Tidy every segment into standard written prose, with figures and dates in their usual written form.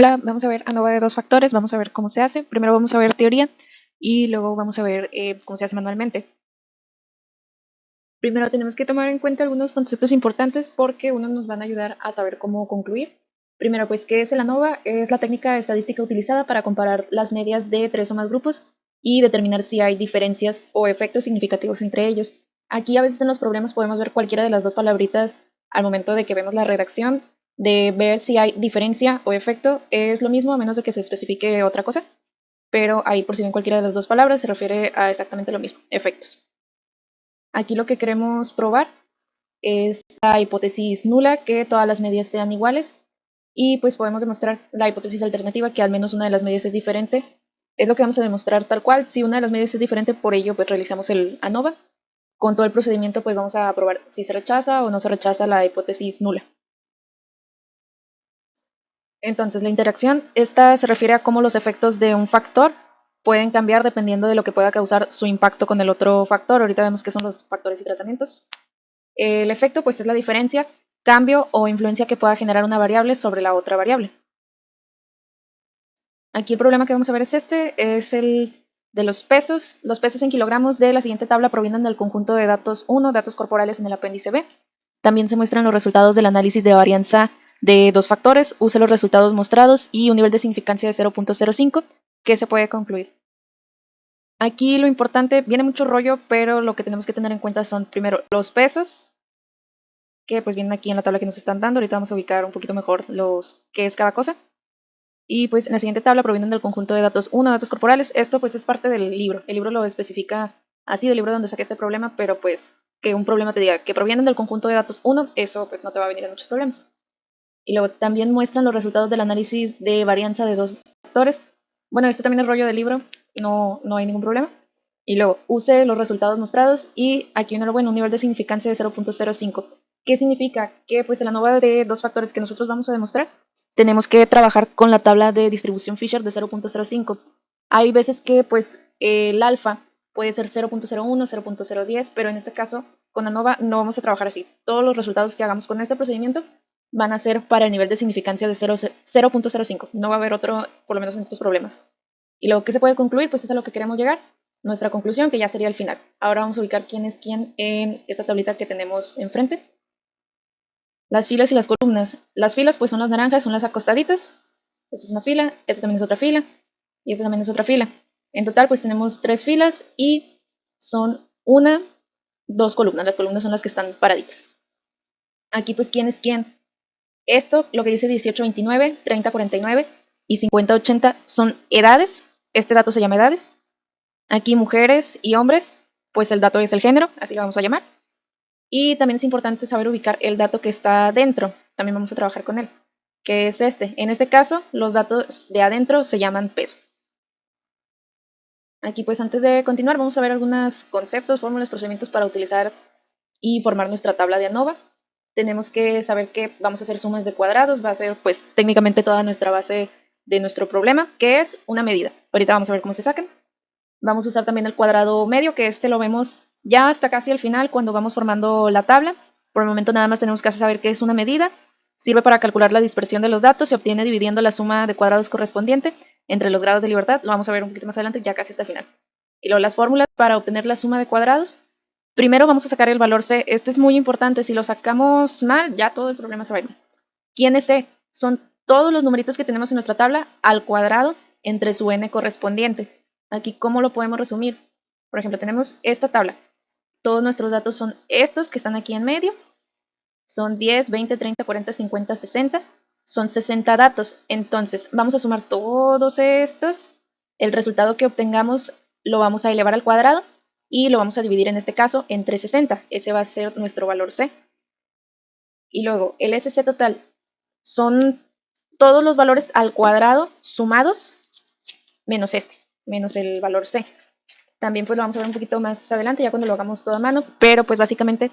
Hola, vamos a ver ANOVA de dos factores, vamos a ver cómo se hace. Primero vamos a ver teoría y luego vamos a ver cómo se hace manualmente. Primero tenemos que tomar en cuenta algunos conceptos importantes porque unos nos van a ayudar a saber cómo concluir. Primero, pues, ¿qué es el ANOVA? Es la técnica estadística utilizada para comparar las medias de tres o más grupos y determinar si hay diferencias o efectos significativos entre ellos. Aquí a veces en los problemas podemos ver cualquiera de las dos palabritas al momento de que vemos la redacción, de ver si hay diferencia o efecto, es lo mismo a menos de que se especifique otra cosa, pero ahí por si ven cualquiera de las dos palabras se refiere a exactamente lo mismo, efectos. Aquí lo que queremos probar es la hipótesis nula, que todas las medias sean iguales, y pues podemos demostrar la hipótesis alternativa, que al menos una de las medias es diferente. Es lo que vamos a demostrar tal cual. Si una de las medias es diferente, por ello pues realizamos el ANOVA. Con todo el procedimiento pues vamos a probar si se rechaza o no se rechaza la hipótesis nula. Entonces, la interacción, esta se refiere a cómo los efectos de un factor pueden cambiar dependiendo de lo que pueda causar su impacto con el otro factor. Ahorita vemos qué son los factores y tratamientos. El efecto, pues, es la diferencia, cambio o influencia que pueda generar una variable sobre la otra variable. Aquí el problema que vamos a ver es es el de los pesos. Los pesos en kilogramos de la siguiente tabla provienen del conjunto de datos 1, datos corporales en el apéndice B. También se muestran los resultados del análisis de varianza de dos factores. Use los resultados mostrados y un nivel de significancia de 0.05 que se puede concluir. Aquí lo importante, viene mucho rollo, pero lo que tenemos que tener en cuenta son primero los pesos, que pues vienen aquí en la tabla que nos están dando. Ahorita vamos a ubicar un poquito mejor qué es cada cosa. Y pues en la siguiente tabla provienen del conjunto de datos 1, datos corporales. Esto pues es parte del libro. El libro lo especifica así, del libro donde saqué este problema, pero pues que un problema te diga que provienen del conjunto de datos 1, eso pues no te va a venir en muchos problemas. Y luego también muestran los resultados del análisis de varianza de dos factores. Bueno, esto también es rollo del libro, no hay ningún problema. Y luego use los resultados mostrados y aquí un nivel de significancia de 0.05. ¿Qué significa? Que pues en la ANOVA de dos factores que nosotros vamos a demostrar, tenemos que trabajar con la tabla de distribución Fisher de 0.05. Hay veces que pues el alfa puede ser 0.01, 0.010, pero en este caso con ANOVA no vamos a trabajar así. Todos los resultados que hagamos con este procedimiento van a ser para el nivel de significancia de 0.05. No va a haber otro, por lo menos en estos problemas. Y lo que se puede concluir, pues es a lo que queremos llegar. Nuestra conclusión, que ya sería el final. Ahora vamos a ubicar quién es quién en esta tablita que tenemos enfrente. Las filas y las columnas. Las filas, pues son las naranjas, son las acostaditas. Esta es una fila, esta también es otra fila, y esta también es otra fila. En total, pues tenemos tres filas y son dos columnas. Las columnas son las que están paraditas. Aquí, pues, ¿quién es quién? Esto, lo que dice 1829, 3049 y 5080 son edades. Este dato se llama edades. Aquí mujeres y hombres, pues el dato es el género, así lo vamos a llamar. Y también es importante saber ubicar el dato que está dentro. También vamos a trabajar con él, que es este. En este caso, los datos de adentro se llaman peso. Aquí, pues antes de continuar, vamos a ver algunos conceptos, fórmulas, procedimientos para utilizar y formar nuestra tabla de ANOVA. Tenemos que saber que vamos a hacer sumas de cuadrados, va a ser pues técnicamente toda nuestra base de nuestro problema, que es una medida. Ahorita vamos a ver cómo se sacan. Vamos a usar también el cuadrado medio, que este lo vemos ya hasta casi al final cuando vamos formando la tabla. Por el momento nada más tenemos que saber qué es una medida. Sirve para calcular la dispersión de los datos, se obtiene dividiendo la suma de cuadrados correspondiente entre los grados de libertad. Lo vamos a ver un poquito más adelante, ya casi hasta el final. Y luego las fórmulas para obtener la suma de cuadrados. Primero vamos a sacar el valor C. Este es muy importante. Si lo sacamos mal, ya todo el problema se va a ir. ¿Quién es C? Son todos los numeritos que tenemos en nuestra tabla al cuadrado entre su n correspondiente. Aquí, ¿cómo lo podemos resumir? Por ejemplo, tenemos esta tabla. Todos nuestros datos son estos que están aquí en medio. Son 10, 20, 30, 40, 50, 60. Son 60 datos. Entonces, vamos a sumar todos estos. El resultado que obtengamos lo vamos a elevar al cuadrado y lo vamos a dividir en este caso entre 60. Ese va a ser nuestro valor C. Y luego el SC total son todos los valores al cuadrado sumados menos menos el valor C. También pues lo vamos a ver un poquito más adelante ya cuando lo hagamos todo a mano, pero pues básicamente,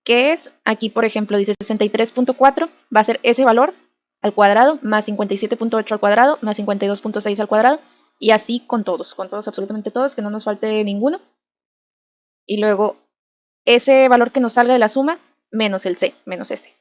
¿qué es? Aquí por ejemplo dice 63.4, va a ser ese valor al cuadrado más 57.8 al cuadrado más 52.6 al cuadrado y así con todos, absolutamente todos, que no nos falte ninguno. Y luego ese valor que nos salga de la suma menos el C, menos este.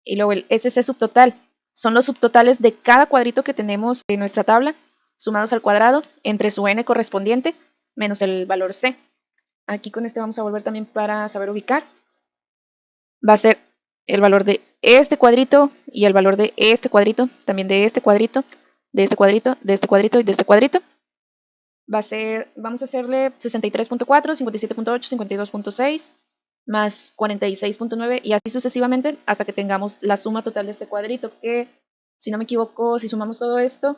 Y luego el SC subtotal, son los subtotales de cada cuadrito que tenemos en nuestra tabla, sumados al cuadrado entre su n correspondiente menos el valor c. Aquí con este vamos a volver también para saber ubicar. Va a ser el valor de este cuadrito y el valor de este cuadrito, también de este cuadrito, de este cuadrito, de este cuadrito y de este cuadrito. Va a ser, vamos a hacerle 63.4, 57.8, 52.6, más 46.9 y así sucesivamente hasta que tengamos la suma total de este cuadrito, que si no me equivoco, si sumamos todo esto,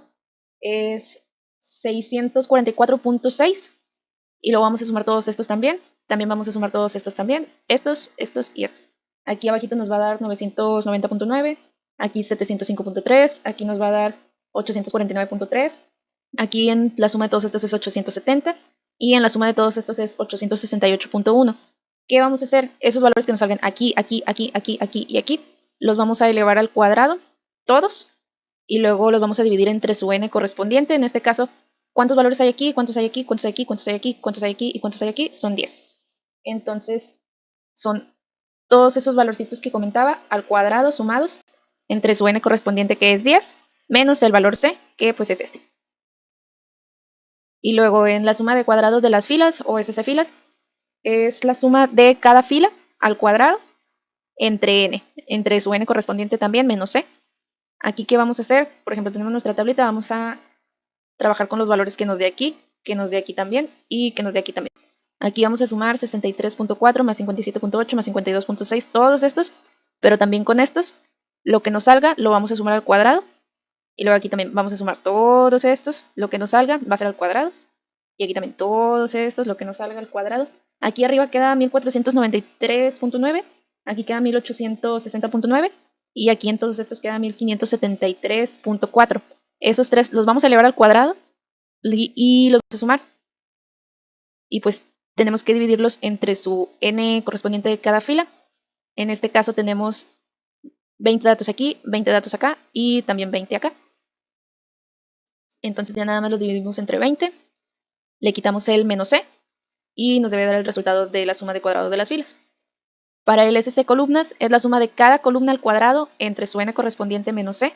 es 644.6 y luego vamos a sumar todos estos también. También vamos a sumar todos estos también, estos y estos. Aquí abajito nos va a dar 990.9, aquí 705.3, aquí nos va a dar 849.3, aquí en la suma de todos estos es 870 y en la suma de todos estos es 868.1. ¿Qué vamos a hacer? Esos valores que nos salgan aquí, aquí, aquí, aquí, aquí y aquí, los vamos a elevar al cuadrado, todos, y luego los vamos a dividir entre su n correspondiente. En este caso, ¿cuántos valores hay aquí? ¿Cuántos hay aquí? ¿Cuántos hay aquí? ¿Cuántos hay aquí? ¿Cuántos hay aquí? ¿Y cuántos hay aquí? Son 10. Entonces, son todos esos valorcitos que comentaba al cuadrado sumados entre su n correspondiente, que es 10, menos el valor c, que pues es este. Y luego en la suma de cuadrados de las filas o SC filas, es la suma de cada fila al cuadrado entre n, entre su n correspondiente también menos c. Aquí, ¿qué vamos a hacer? Por ejemplo, tenemos nuestra tablita, vamos a trabajar con los valores que nos dé aquí, que nos dé aquí también y que nos dé aquí también. Aquí vamos a sumar 63.4 más 57.8 más 52.6, todos estos, pero también con estos, lo que nos salga lo vamos a sumar al cuadrado. Y luego aquí también vamos a sumar todos estos, lo que nos salga va a ser al cuadrado. Y aquí también todos estos, lo que nos salga al cuadrado. Aquí arriba queda 1493.9, aquí queda 1860.9 y aquí en todos estos queda 1573.4. Esos tres los vamos a elevar al cuadrado y los vamos a sumar. Y pues tenemos que dividirlos entre su n correspondiente de cada fila. En este caso tenemos 20 datos aquí, 20 datos acá y también 20 acá. Entonces ya nada más los dividimos entre 20, le quitamos el menos c y nos debe dar el resultado de la suma de cuadrados de las filas. Para el SC columnas es la suma de cada columna al cuadrado entre su n correspondiente menos c.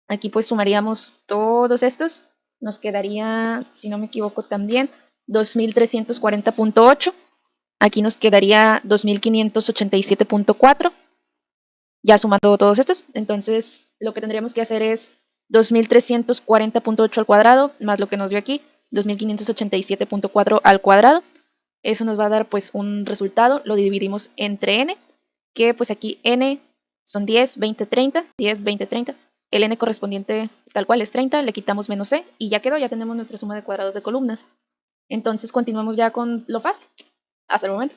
Aquí pues sumaríamos todos estos, nos quedaría, si no me equivoco también, 2340.8. Aquí nos quedaría 2587.4, ya sumando todos estos. Entonces lo que tendríamos que hacer es 2340.8 al cuadrado, más lo que nos dio aquí, 2587.4 al cuadrado. Eso nos va a dar pues un resultado, lo dividimos entre n, que pues aquí n son 10, 20, 30, 10, 20, 30. El n correspondiente tal cual es 30, le quitamos menos c y ya quedó, ya tenemos nuestra suma de cuadrados de columnas. Entonces continuamos ya con lo fácil hasta el momento.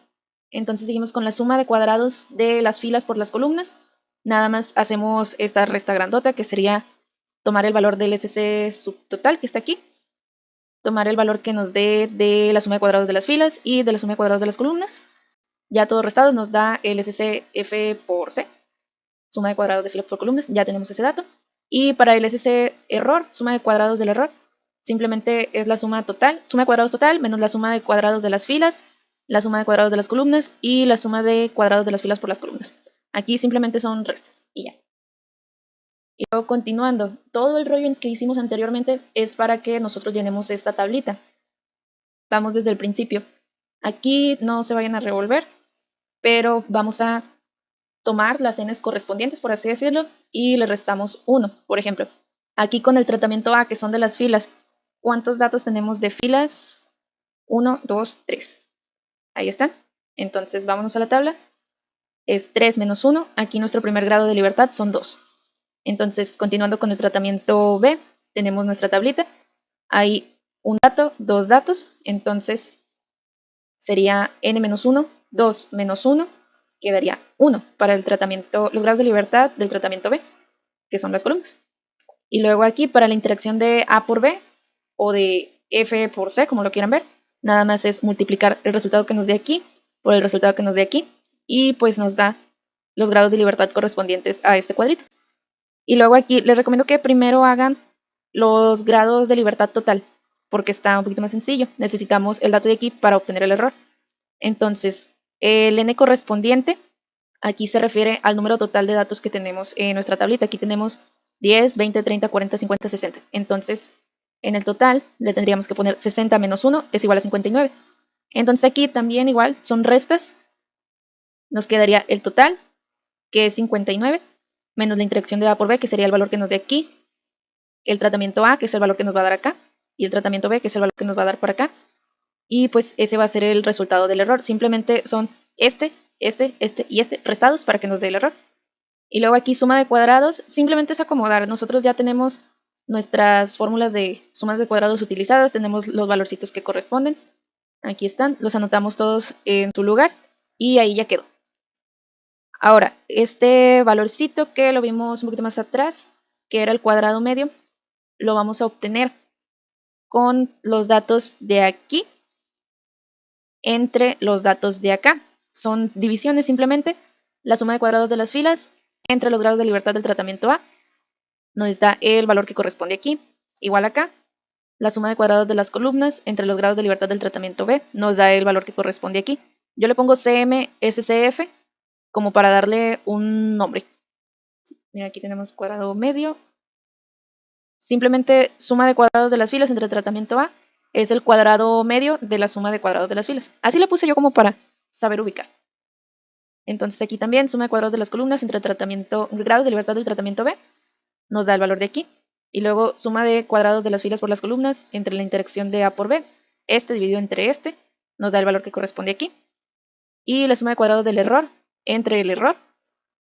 Entonces seguimos con la suma de cuadrados de las filas por las columnas. Nada más hacemos esta resta grandota, que sería tomar el valor del SC subtotal que está aquí, tomar el valor que nos dé de la suma de cuadrados de las filas y de la suma de cuadrados de las columnas. Ya todos restados nos da el SC F por C, suma de cuadrados de filas por columnas, ya tenemos ese dato. Y para el SC error, suma de cuadrados del error, simplemente es la suma total, suma de cuadrados total menos la suma de cuadrados de las filas, la suma de cuadrados de las columnas y la suma de cuadrados de las filas por las columnas. Aquí simplemente son restas y ya. Y luego continuando, todo el rollo que hicimos anteriormente es para que nosotros llenemos esta tablita. Vamos desde el principio. Aquí no se vayan a revolver, pero vamos a tomar las n's correspondientes, por así decirlo, y le restamos 1. Por ejemplo, aquí con el tratamiento A, que son de las filas, ¿cuántos datos tenemos de filas? 1, 2, 3. Ahí están. Entonces vámonos a la tabla. Es 3 menos 1. Aquí nuestro primer grado de libertad son 2. Entonces, continuando con el tratamiento B, tenemos nuestra tablita. Hay un dato, dos datos. Entonces, sería n menos 1, 2 menos 1, quedaría 1 para el tratamiento, los grados de libertad del tratamiento B, que son las columnas. Y luego aquí, para la interacción de A por B, o de F por C, como lo quieran ver, nada más es multiplicar el resultado que nos dé aquí por el resultado que nos dé aquí, y pues nos da los grados de libertad correspondientes a este cuadrito. Y luego aquí les recomiendo que primero hagan los grados de libertad total, porque está un poquito más sencillo. Necesitamos el dato de aquí para obtener el error. Entonces, el n correspondiente aquí se refiere al número total de datos que tenemos en nuestra tablita. Aquí tenemos 10, 20, 30, 40, 50, 60. Entonces, en el total le tendríamos que poner 60 menos 1 es igual a 59. Entonces aquí también igual son restas. Nos quedaría el total, que es 59, menos la interacción de A por B, que sería el valor que nos dé aquí, el tratamiento A, que es el valor que nos va a dar acá, y el tratamiento B, que es el valor que nos va a dar por acá. Y pues ese va a ser el resultado del error. Simplemente son este y este restados para que nos dé el error. Y luego aquí suma de cuadrados, simplemente es acomodar. Nosotros ya tenemos nuestras fórmulas de sumas de cuadrados utilizadas, tenemos los valorcitos que corresponden. Aquí están, los anotamos todos en su lugar y ahí ya quedó. Ahora, este valorcito que lo vimos un poquito más atrás, que era el cuadrado medio, lo vamos a obtener con los datos de aquí entre los datos de acá. Son divisiones simplemente. La suma de cuadrados de las filas entre los grados de libertad del tratamiento A nos da el valor que corresponde aquí, igual acá. La suma de cuadrados de las columnas entre los grados de libertad del tratamiento B nos da el valor que corresponde aquí. Yo le pongo CMSCF como para darle un nombre. Mira, aquí tenemos cuadrado medio. Simplemente suma de cuadrados de las filas entre el tratamiento A es el cuadrado medio de la suma de cuadrados de las filas. Así le puse yo como para saber ubicar. Entonces aquí también suma de cuadrados de las columnas entre el grados de libertad del tratamiento B nos da el valor de aquí. Y luego suma de cuadrados de las filas por las columnas entre la interacción de A por B. Este dividido entre este nos da el valor que corresponde aquí. Y la suma de cuadrados del error entre el error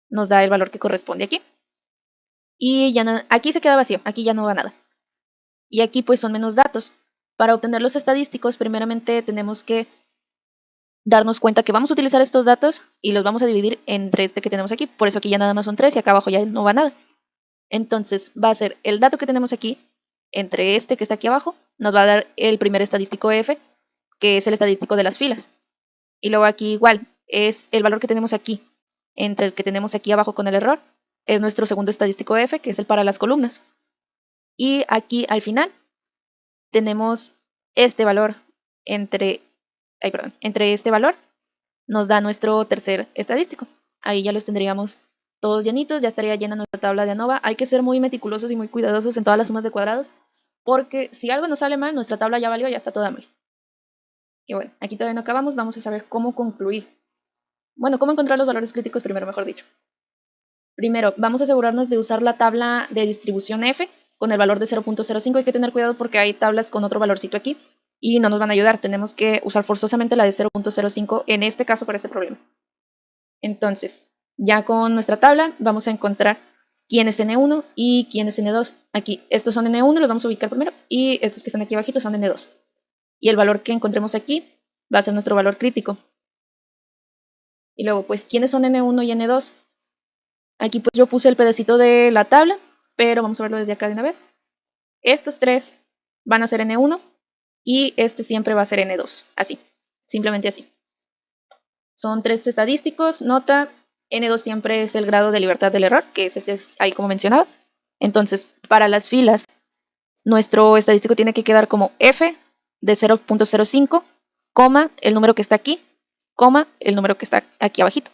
nos da el valor que corresponde aquí. Y ya no, aquí se queda vacío, aquí ya no va nada. Y aquí pues son menos datos. Para obtener los estadísticos, primeramente tenemos que darnos cuenta que vamos a utilizar estos datos y los vamos a dividir entre este que tenemos aquí. Por eso aquí ya nada más son 3 y acá abajo ya no va nada. Entonces va a ser el dato que tenemos aquí entre este que está aquí abajo, nos va a dar el primer estadístico F, que es el estadístico de las filas. Y luego aquí igual, es el valor que tenemos aquí entre el que tenemos aquí abajo con el error, es nuestro segundo estadístico F, que es el para las columnas. Y aquí al final tenemos este valor entre este valor nos da nuestro tercer estadístico. Ahí ya los tendríamos todos llenitos, ya estaría llena nuestra tabla de ANOVA. Hay que ser muy meticulosos y muy cuidadosos en todas las sumas de cuadrados, porque si algo nos sale mal, nuestra tabla ya valió, ya está toda mal. Y bueno, aquí todavía no acabamos, vamos a saber cómo concluir. Bueno, cómo encontrar los valores críticos primero, mejor dicho. Primero, vamos a asegurarnos de usar la tabla de distribución F con el valor de 0.05. Hay que tener cuidado porque hay tablas con otro valorcito aquí y no nos van a ayudar. Tenemos que usar forzosamente la de 0.05 en este caso para este problema. Entonces, ya con nuestra tabla vamos a encontrar quién es N1 y quién es N2. Aquí, estos son N1, los vamos a ubicar primero, y estos que están aquí abajito son N2. Y el valor que encontremos aquí va a ser nuestro valor crítico. Y luego, pues, ¿quiénes son N1 y N2? Aquí pues yo puse el pedacito de la tabla, pero vamos a verlo desde acá de una vez. Estos tres van a ser N1 y este siempre va a ser N2, así, simplemente así. Son tres estadísticos, nota, N2 siempre es el grado de libertad del error, que es este ahí como mencionaba. Entonces, para las filas, nuestro estadístico tiene que quedar como F de 0.05, coma, el número que está aquí, coma, el número que está aquí abajito.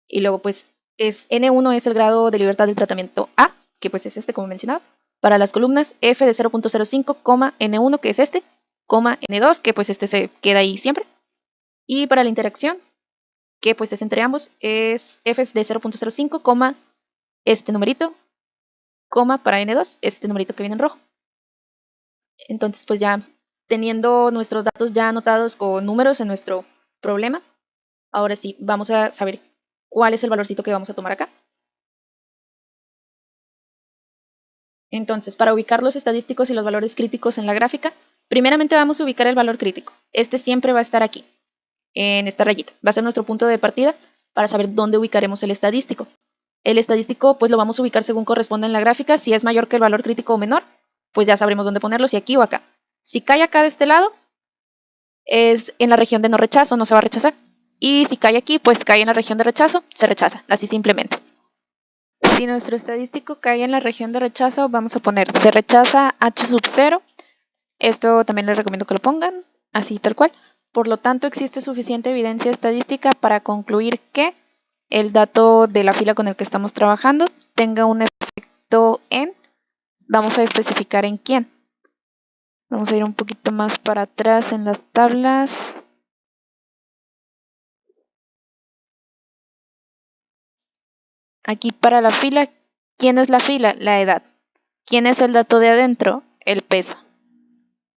Y luego pues N1 es el grado de libertad del tratamiento A, que pues es este como mencionaba. Para las columnas, F de 0.05, N1, que es este, N2, que pues este se queda ahí siempre. Y para la interacción, que pues es entre ambos, es F de 0.05, este numerito, para N2, este numerito que viene en rojo. Entonces pues ya teniendo nuestros datos ya anotados con números en nuestro problema, ahora sí, vamos a saber cuál es el valorcito que vamos a tomar acá. Entonces, para ubicar los estadísticos y los valores críticos en la gráfica, primeramente vamos a ubicar el valor crítico. Este siempre va a estar aquí, en esta rayita. Va a ser nuestro punto de partida para saber dónde ubicaremos el estadístico. El estadístico, pues lo vamos a ubicar según corresponda en la gráfica. Si es mayor que el valor crítico o menor, pues ya sabremos dónde ponerlo, si aquí o acá. Si cae acá de este lado, es en la región de no rechazo, no se va a rechazar. Y si cae aquí, pues cae en la región de rechazo, se rechaza, así simplemente. Si nuestro estadístico cae en la región de rechazo, vamos a poner se rechaza H sub 0. Esto también les recomiendo que lo pongan, así tal cual. Por lo tanto, existe suficiente evidencia estadística para concluir que el dato de la fila con el que estamos trabajando tenga un efecto en, vamos a especificar en quién. Vamos a ir un poquito más para atrás en las tablas. Aquí para la fila, ¿quién es la fila? La edad. ¿Quién es el dato de adentro? El peso.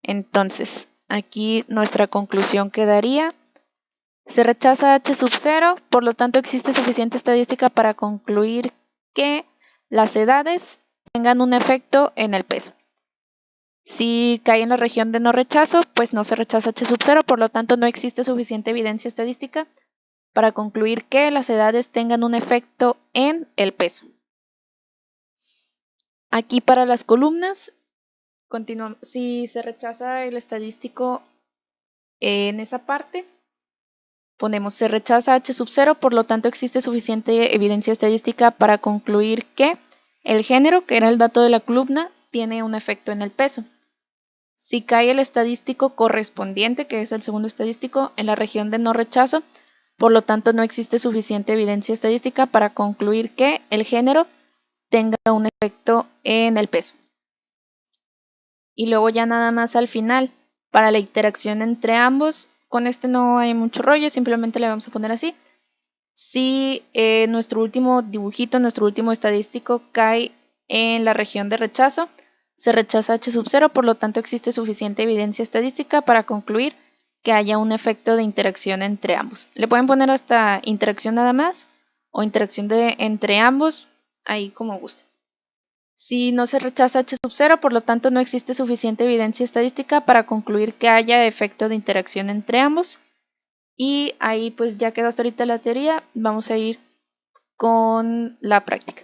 Entonces, aquí nuestra conclusión quedaría: se rechaza h sub 0, por lo tanto existe suficiente estadística para concluir que las edades tengan un efecto en el peso. Si cae en la región de no rechazo, pues no se rechaza h sub 0, por lo tanto no existe suficiente evidencia estadística para concluir que las edades tengan un efecto en el peso. Aquí para las columnas, continuamos. Si se rechaza el estadístico en esa parte, ponemos se rechaza h sub 0, por lo tanto existe suficiente evidencia estadística para concluir que el género, que era el dato de la columna, tiene un efecto en el peso. Si cae el estadístico correspondiente, que es el segundo estadístico, en la región de no rechazo, por lo tanto no existe suficiente evidencia estadística para concluir que el género tenga un efecto en el peso. Y luego ya nada más al final, para la interacción entre ambos, con este no hay mucho rollo, simplemente le vamos a poner así. Si nuestro último dibujito, nuestro último estadístico cae en la región de rechazo, se rechaza h sub 0, por lo tanto existe suficiente evidencia estadística para concluir que haya un efecto de interacción entre ambos. Le pueden poner hasta interacción nada más o interacción entre ambos, ahí como guste. Si no se rechaza h sub 0, por lo tanto no existe suficiente evidencia estadística para concluir que haya efecto de interacción entre ambos. Y ahí pues ya quedó hasta ahorita la teoría, vamos a ir con la práctica.